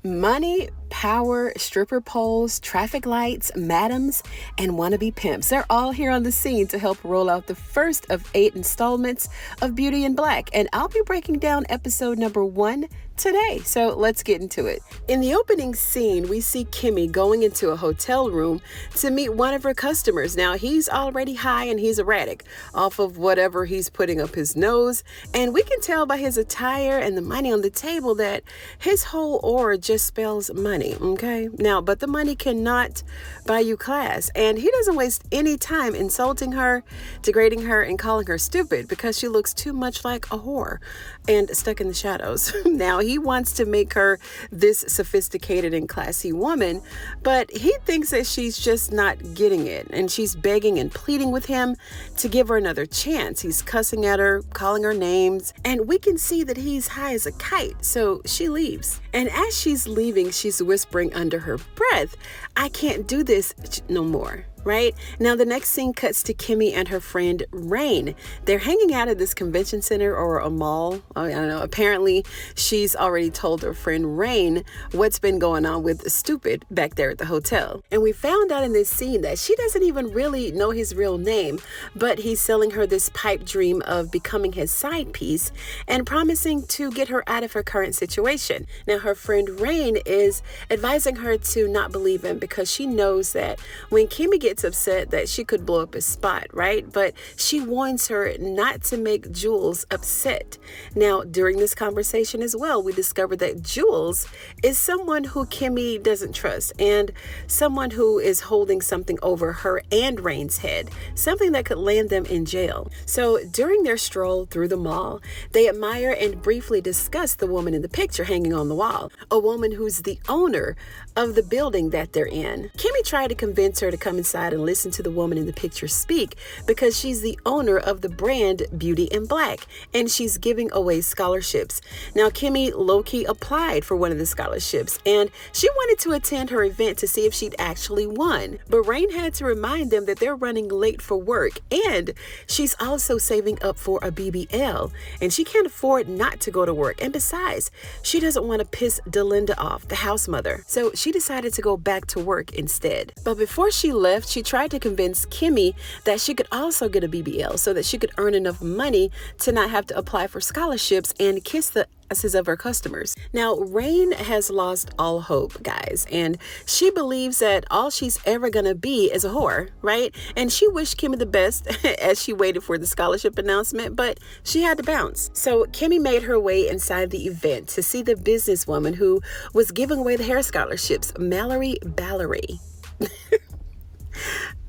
Money, power, stripper poles, traffic lights, madams, and wannabe pimps. They're all here on the scene to help roll out the first of 8 installments of Beauty in Black. And I'll be breaking down episode number 1 today. So let's get into it. In the opening scene, we see Kimmy going into a hotel room to meet one of her customers. Now, he's already high and he's erratic off of whatever he's putting up his nose. And we can tell by his attire and the money on the table that his whole aura just spells money, okay? Now, but the money cannot buy you class. And he doesn't waste any time insulting her, degrading her, and calling her stupid because she looks too much like a whore and stuck in the shadows. Now, he wants to make her this sophisticated and classy woman, but he thinks that she's just not getting it. And she's begging and pleading with him to give her another chance. He's cussing at her, calling her names, and we can see that he's high as a kite. So she leaves. And as she's leaving, she's whispering under her breath, "I can't do this no more." Right? Now, the next scene cuts to Kimmy and her friend Rain. They're hanging out at this convention center or a mall. I don't know. Apparently, she's already told her friend Rain what's been going on with Stupid back there at the hotel. And we found out in this scene that she doesn't even really know his real name, but he's selling her this pipe dream of becoming his side piece and promising to get her out of her current situation. Now, her friend Rain is advising her to not believe him because she knows that when Kimmy gets upset that she could blow up his spot, right? But she warns her not to make Jules upset. Now, during this conversation as well, we discovered that Jules is someone who Kimmy doesn't trust and someone who is holding something over her and Rain's head, something that could land them in jail. So during their stroll through the mall, they admire and briefly discuss the woman in the picture hanging on the wall, a woman who's the owner of the building that they're in. Kimmy tried to convince her to come inside and listen to the woman in the picture speak because she's the owner of the brand Beauty in Black and she's giving away scholarships. Now, Kimmy low-key applied for one of the scholarships and she wanted to attend her event to see if she'd actually won. But Rain had to remind them that they're running late for work and she's also saving up for a BBL and she can't afford not to go to work. And besides, she doesn't want to piss Delinda off, the house mother. So she decided to go back to work instead. But before she left, she tried to convince Kimmy that she could also get a BBL so that she could earn enough money to not have to apply for scholarships and kiss the asses of her customers. Now, Rain has lost all hope, guys, and she believes that all she's ever gonna be is a whore, right? And she wished Kimmy the best as she waited for the scholarship announcement, but she had to bounce. So Kimmy made her way inside the event to see the businesswoman who was giving away the hair scholarships, Mallory Ballery.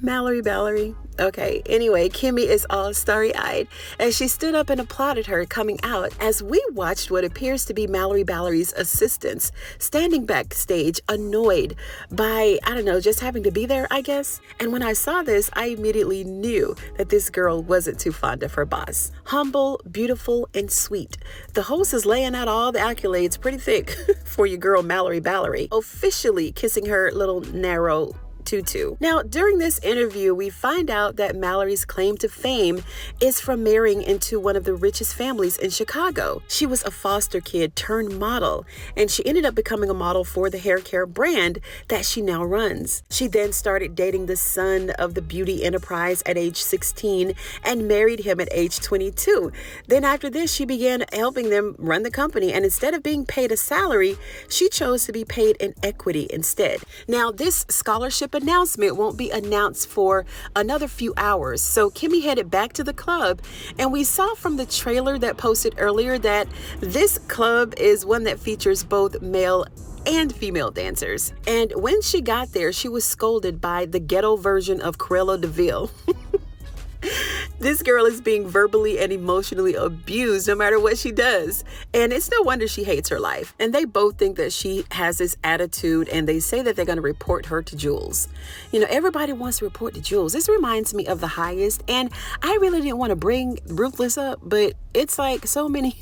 Mallory Ballery. Okay, anyway, Kimmy is all starry-eyed as she stood up and applauded her coming out as we watched what appears to be Mallory Ballery's assistants standing backstage annoyed by, I don't know, just having to be there, I guess. And when I saw this, I immediately knew that this girl wasn't too fond of her boss. Humble, beautiful, and sweet. The host is laying out all the accolades pretty thick for your girl Mallory Ballery, officially kissing her little narrow tutu. Now, during this interview, we find out that Mallory's claim to fame is from marrying into one of the richest families in Chicago. She was a foster kid turned model, and she ended up becoming a model for the hair care brand that she now runs. She then started dating the son of the beauty enterprise at age 16 and married him at age 22. Then after this, she began helping them run the company, and instead of being paid a salary, she chose to be paid in equity instead. Now, this scholarship announcement won't be announced for another few hours. So Kimmy headed back to the club, and we saw from the trailer that posted earlier that this club is one that features both male and female dancers. And when she got there, she was scolded by the ghetto version of Cruella de Vil. This girl is being verbally and emotionally abused no matter what she does. And it's no wonder she hates her life. And they both think that she has this attitude, and they say that they're going to report her to Jules. You know, everybody wants to report to Jules. This reminds me of The Highest. And I really didn't want to bring Ruthless up, but it's like so many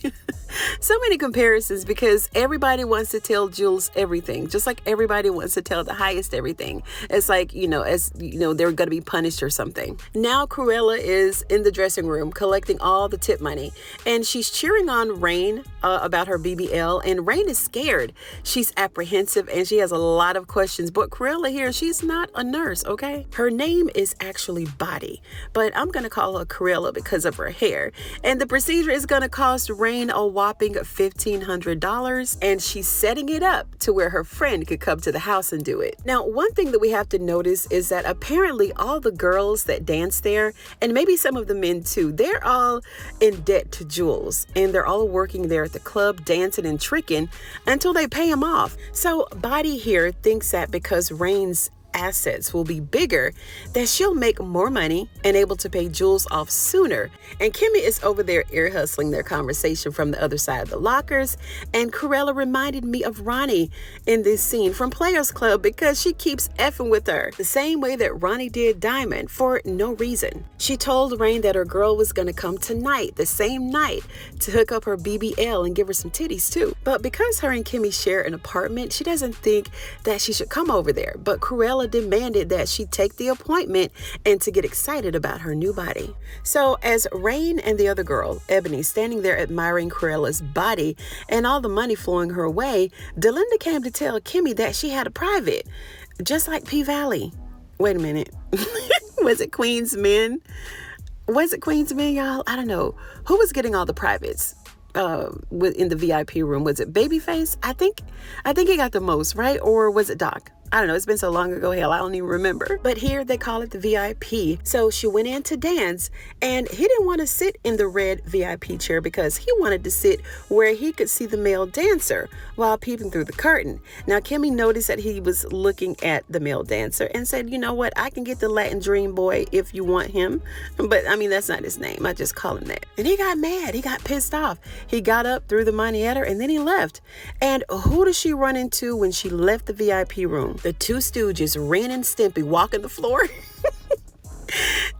So many comparisons because everybody wants to tell Jules everything, just like everybody wants to tell the highest everything. It's like, they're going to be punished or something. Now Cruella is in the dressing room collecting all the tip money, and she's cheering on Rain about her BBL, and Rain is scared. She's apprehensive and she has a lot of questions, but Cruella here, she's not a nurse, okay? Her name is actually Body, but I'm going to call her Cruella because of her hair. And the procedure is going to cost Rain a whopping $1,500, and she's setting it up to where her friend could come to the house and do it. Now, one thing that we have to notice is that apparently all the girls that dance there, and maybe some of the men too, they're all in debt to Jules, and they're all working there at the club, dancing and tricking until they pay him off. So Body here thinks that because Rain's assets will be bigger, that she'll make more money and able to pay Jules off sooner. And Kimmy is over there ear hustling their conversation from the other side of the lockers. And Cruella reminded me of Ronnie in this scene from Players Club because she keeps effing with her the same way that Ronnie did Diamond for no reason. She told Rain that her girl was going to come tonight, the same night, to hook up her BBL and give her some titties too. But because her and Kimmy share an apartment, she doesn't think that she should come over there. But Cruella demanded that she take the appointment and to get excited about her new body. So as Rain and the other girl, Ebony, standing there admiring Cruella's body and all the money flowing her way, Delinda came to tell Kimmy that she had a private, just like P-Valley. Wait a minute. Was it Queen's Men? Was it Queen's Men, y'all? I don't know. Who was getting all the privates? In the VIP room? Was it Babyface? I think he got the most, right? Or was it Doc? I don't know. It's been so long ago. Hell, I don't even remember. But here they call it the VIP. So she went in to dance, and he didn't want to sit in the red VIP chair because he wanted to sit where he could see the male dancer while peeping through the curtain. Now, Kimmy noticed that he was looking at the male dancer and said, you know what? I can get the Latin Dream Boy if you want him. But I mean, that's not his name. I just call him that. And he got mad. He got pissed off. He got up, threw the money at her, and then he left. And who does she run into when she left the VIP room? The two stooges, Ren and Stimpy, walking the floor.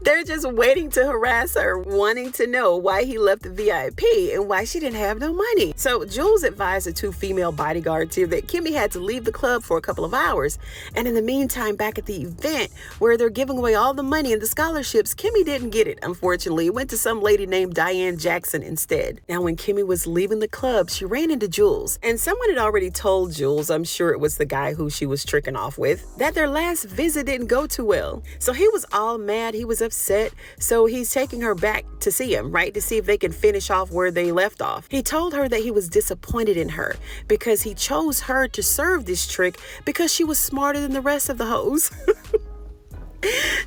They're just waiting to harass her, wanting to know why he left the VIP and why she didn't have no money. So Jules advised the two female bodyguards here that Kimmy had to leave the club for a couple of hours. And in the meantime, back at the event where they're giving away all the money and the scholarships, Kimmy didn't get it, unfortunately. It went to some lady named Diane Jackson instead. Now, when Kimmy was leaving the club, she ran into Jules. And someone had already told Jules, I'm sure it was the guy who she was tricking off with, that their last visit didn't go too well. So he was all mad. He was upset. So he's taking her back to see him, right? To see if they can finish off where they left off. He told her that he was disappointed in her because he chose her to serve this trick because she was smarter than the rest of the hoes.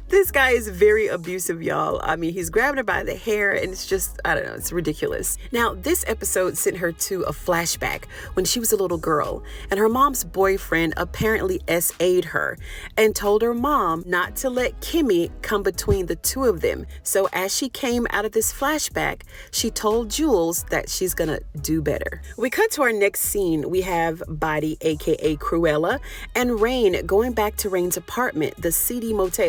This guy is very abusive, y'all. I mean, he's grabbing her by the hair and it's just, I don't know, it's ridiculous. Now, this episode sent her to a flashback when she was a little girl and her mom's boyfriend apparently SA'd her and told her mom not to let Kimmy come between the two of them. So as she came out of this flashback, she told Jules that she's gonna do better. We cut to our next scene. We have Body, aka Cruella, and Rain going back to Rain's apartment, the seedy motel.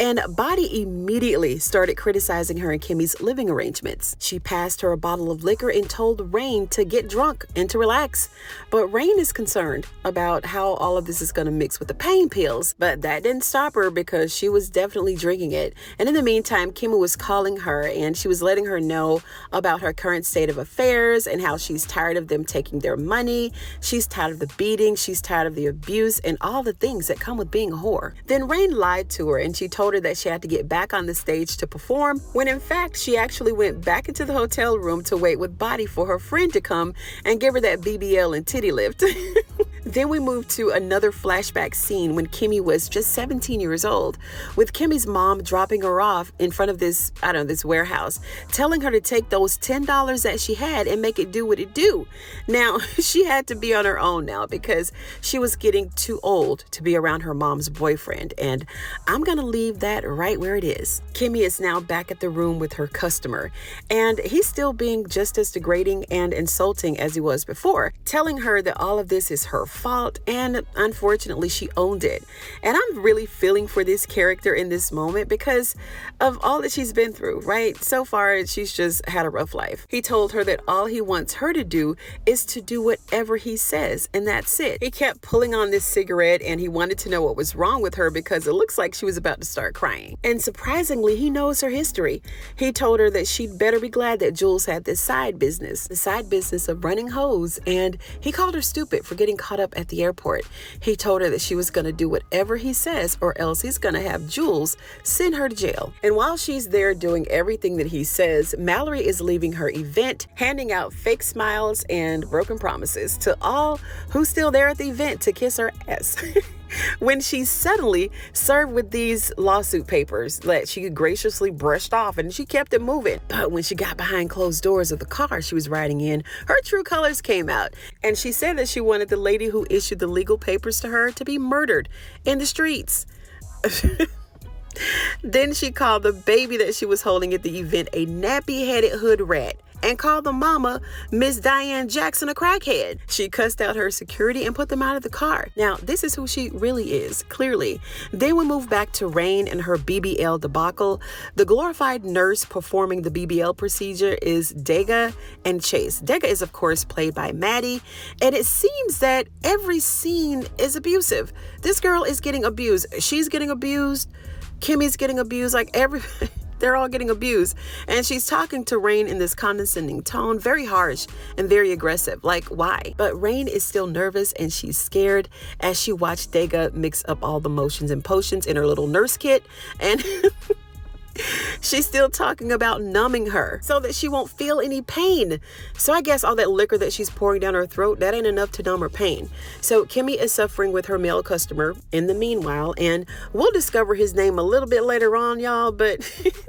And Body immediately started criticizing her and Kimmy's living arrangements. She passed her a bottle of liquor and told Rain to get drunk and to relax. But Rain is concerned about how all of this is going to mix with the pain pills. But that didn't stop her because she was definitely drinking it. And in the meantime, Kimmy was calling her and she was letting her know about her current state of affairs and how she's tired of them taking their money. She's tired of the beating. She's tired of the abuse and all the things that come with being a whore. Then Rain lied to her and she told her that she had to get back on the stage to perform, when in fact she actually went back into the hotel room to wait with Body for her friend to come and give her that BBL and titty lift. Then we moved to another flashback scene when Kimmy was just 17 years old, with Kimmy's mom dropping her off in front of this warehouse, telling her to take those $10 that she had and make it do what it do. Now, she had to be on her own now because she was getting too old to be around her mom's boyfriend, and I'm gonna leave that right where it is. Kimmy is now back at the room with her customer, and he's still being just as degrading and insulting as he was before, telling her that all of this is her fault, and unfortunately she owned it. And I'm really feeling for this character in this moment because of all that she's been through, right? So far, she's just had a rough life. He told her that all he wants her to do is to do whatever he says, and that's it. He kept pulling on this cigarette, and he wanted to know what was wrong with her because it looks like she was about to start crying. And surprisingly, he knows her history. He told her that she'd better be glad that Jules had this side business, the side business of running hose, and he called her stupid for getting caught up at the airport. He told her that she was going to do whatever he says or else he's going to have Jules send her to jail. And while she's there doing everything that he says, Mallory is leaving her event, handing out fake smiles and broken promises to all who's still there at the event to kiss her ass. When she's suddenly served with these lawsuit papers that she graciously brushed off, and she kept it moving. But when she got behind closed doors of the car she was riding in, her true colors came out. And she said that she wanted the lady who issued the legal papers to her to be murdered in the streets. Then she called the baby that she was holding at the event a nappy-headed hood rat and called the mama, Miss Diane Jackson, a crackhead. She cussed out her security and put them out of the car. Now, this is who she really is, clearly. Then we move back to Rain and her BBL debacle. The glorified nurse performing the BBL procedure is Dega and Chase. Dega is, of course, played by Maddie, and it seems that every scene is abusive. This girl is getting abused. She's getting abused. Kimmy's getting abused. They're all getting abused. And she's talking to Rain in this condescending tone, very harsh and very aggressive. Like, why? But Rain is still nervous and she's scared as she watched Dega mix up all the motions and potions in her little nurse kit. And she's still talking about numbing her so that she won't feel any pain. So I guess all that liquor that she's pouring down her throat, that ain't enough to numb her pain. So Kimmy is suffering with her male customer in the meanwhile, and we'll discover his name a little bit later on, y'all. But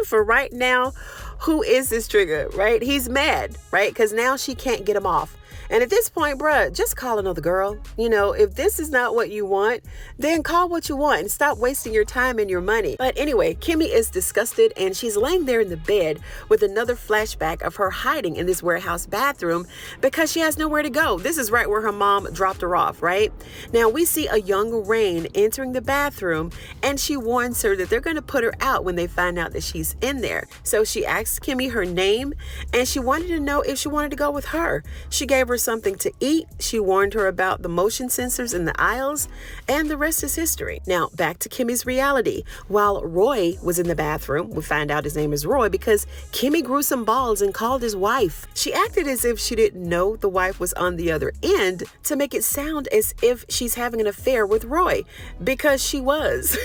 for right now, who is this trigger, right? He's mad, right? Because now she can't get him off. And at this point, bruh, just call another girl. You know, if this is not what you want, then call what you want and stop wasting your time and your money. But anyway, Kimmy is disgusted and she's laying there in the bed with another flashback of her hiding in this warehouse bathroom because she has nowhere to go. This is right where her mom dropped her off, right? Now we see a young Rain entering the bathroom and she warns her that they're going to put her out when they find out that she's in there. So she asks Kimmy her name and she wanted to know if she wanted to go with her. She gave her something to eat. She warned her about the motion sensors in the aisles, and the rest is history. Now, back to Kimmy's reality. While Roy was in the bathroom, we find out his name is Roy because Kimmy grew some balls and called his wife. She acted as if she didn't know the wife was on the other end to make it sound as if she's having an affair with Roy, because she was.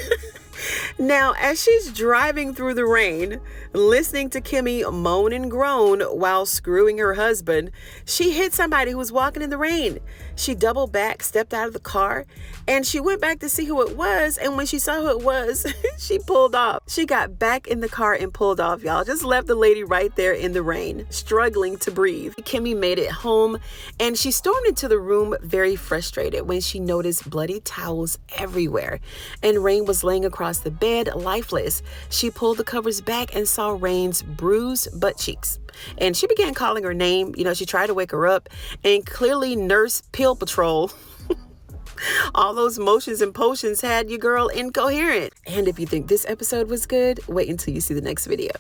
Now, as she's driving through the rain, listening to Kimmy moan and groan while screwing her husband, she hit somebody who was walking in the rain. She doubled back, stepped out of the car, and she went back to see who it was. And when she saw who it was, she pulled off. She got back in the car and pulled off, y'all. Just left the lady right there in the rain, struggling to breathe. Kimmy made it home, and she stormed into the room very frustrated when she noticed bloody towels everywhere. And Rain was laying across the bed, lifeless. She pulled the covers back and saw Rain's bruised butt cheeks. And she began calling her name. You know, she tried to wake her up, and clearly Nurse Pill Patrol, all those motions and potions had your girl incoherent. And if you think this episode was good, wait until you see the next video.